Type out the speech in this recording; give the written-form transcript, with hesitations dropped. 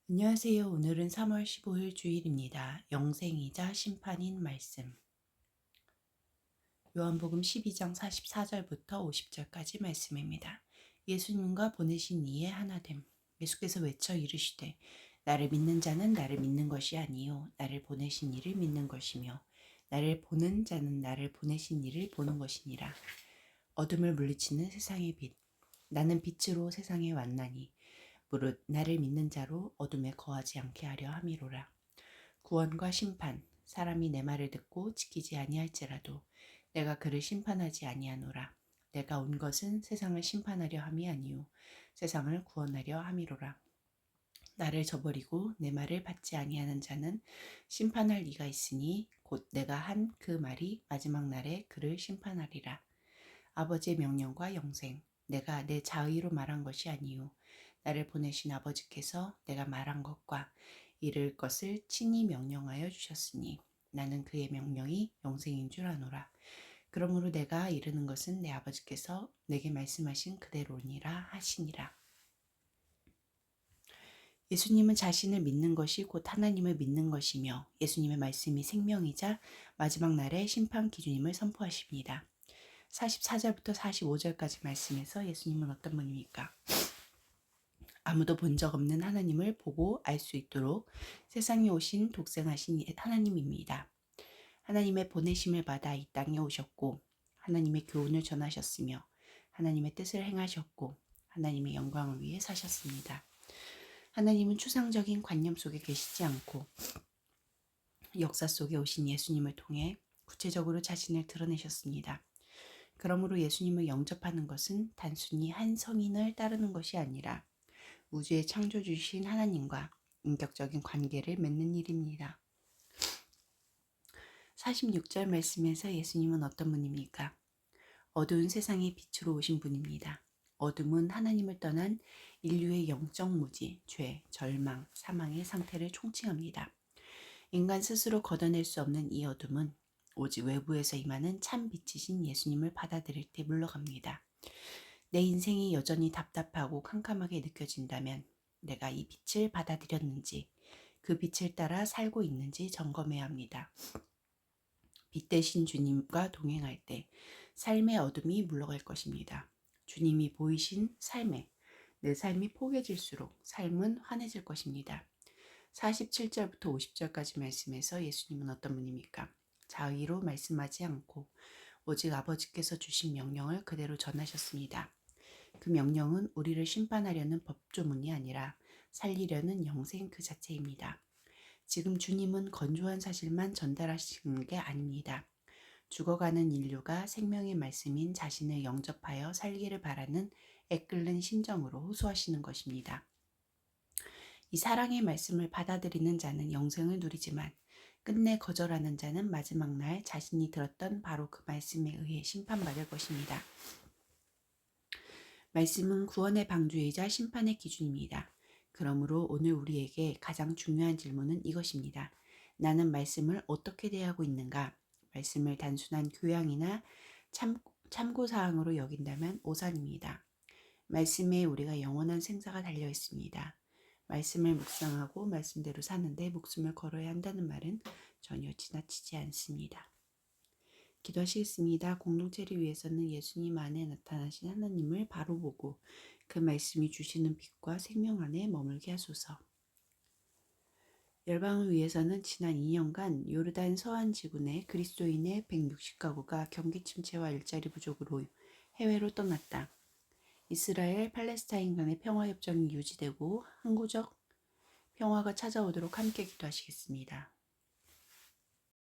안녕하세요. 오늘은 3월 15일 주일입니다. 영생이자 심판인 말씀. 요한복음 12장 44절부터 50절까지 말씀입니다. 예수님과 보내신 이의 하나됨. 예수께서 외쳐 이르시되 나를 믿는 자는 나를 믿는 것이 아니요 나를 보내신 이를 믿는 것이며 나를 보는 자는 나를 보내신 이를 보는 것이니라. 어둠을 물리치는 세상의 빛. 나는 빛으로 세상에 왔나니 무릇 나를 믿는 자로 어둠에 거하지 않게 하려 함이로라. 구원과 심판. 사람이 내 말을 듣고 지키지 아니할지라도 내가 그를 심판하지 아니하노라. 내가 온 것은 세상을 심판하려 함이 아니요 세상을 구원하려 함이로라. 나를 저버리고 내 말을 받지 아니하는 자는 심판할 이가 있으니 곧 내가 한 그 말이 마지막 날에 그를 심판하리라. 아버지의 명령과 영생. 내가 내 자의로 말한 것이 아니요 나를 보내신 아버지께서 내가 말한 것과 이를 것을 친히 명령하여 주셨으니 나는 그의 명령이 영생인 줄 아노라. 그러므로 내가 이르는 것은 내 아버지께서 내게 말씀하신 그대로니라 하시니라. 예수님은 자신을 믿는 것이 곧 하나님을 믿는 것이며 예수님의 말씀이 생명이자 마지막 날의 심판 기준임을 선포하십니다. 44절부터 45절까지 말씀에서 예수님은 어떤 분입니까? 아무도 본 적 없는 하나님을 보고 알 수 있도록 세상에 오신 독생하신 하나님입니다. 하나님의 보내심을 받아 이 땅에 오셨고 하나님의 교훈을 전하셨으며 하나님의 뜻을 행하셨고 하나님의 영광을 위해 사셨습니다. 하나님은 추상적인 관념 속에 계시지 않고 역사 속에 오신 예수님을 통해 구체적으로 자신을 드러내셨습니다. 그러므로 예수님을 영접하는 것은 단순히 한 성인을 따르는 것이 아니라 우주의 창조주신 하나님과 인격적인 관계를 맺는 일입니다. 46절 말씀에서 예수님은 어떤 분입니까? 어두운 세상의 빛으로 오신 분입니다. 어둠은 하나님을 떠난 인류의 영적 무지, 죄, 절망, 사망의 상태를 총칭합니다. 인간 스스로 걷어낼 수 없는 이 어둠은 오직 외부에서 임하는 참 빛이신 예수님을 받아들일 때 물러갑니다. 내 인생이 여전히 답답하고 캄캄하게 느껴진다면 내가 이 빛을 받아들였는지 그 빛을 따라 살고 있는지 점검해야 합니다. 빛 대신 주님과 동행할 때 삶의 어둠이 물러갈 것입니다. 주님이 보이신 삶에 내 삶이 포개질수록 삶은 환해질 것입니다. 47절부터 50절까지 말씀에서 예수님은 어떤 분입니까? 자의로 말씀하지 않고 오직 아버지께서 주신 명령을 그대로 전하셨습니다. 그 명령은 우리를 심판하려는 법조문이 아니라 살리려는 영생 그 자체입니다. 지금 주님은 건조한 사실만 전달하시는 게 아닙니다. 죽어가는 인류가 생명의 말씀인 자신을 영접하여 살기를 바라는 애끓는 심정으로 호소하시는 것입니다. 이 사랑의 말씀을 받아들이는 자는 영생을 누리지만 끝내 거절하는 자는 마지막 날 자신이 들었던 바로 그 말씀에 의해 심판받을 것입니다. 말씀은 구원의 방주이자 심판의 기준입니다. 그러므로 오늘 우리에게 가장 중요한 질문은 이것입니다. 나는 말씀을 어떻게 대하고 있는가? 말씀을 단순한 교양이나 참고사항으로 여긴다면 오산입니다. 말씀에 우리가 영원한 생사가 달려 있습니다. 말씀을 묵상하고 말씀대로 사는데 목숨을 걸어야 한다는 말은 전혀 지나치지 않습니다. 기도하시겠습니다. 공동체를 위해서는 예수님 안에 나타나신 하나님을 바로 보고 그 말씀이 주시는 빛과 생명 안에 머물게 하소서. 열방을 위해서는 지난 2년간 요르단 서안 지구내 그리스도인의 160가구가 경기 침체와 일자리 부족으로 해외로 떠났다. 이스라엘 팔레스타인 간의 평화협정이 유지되고 항구적 평화가 찾아오도록 함께 기도하시겠습니다.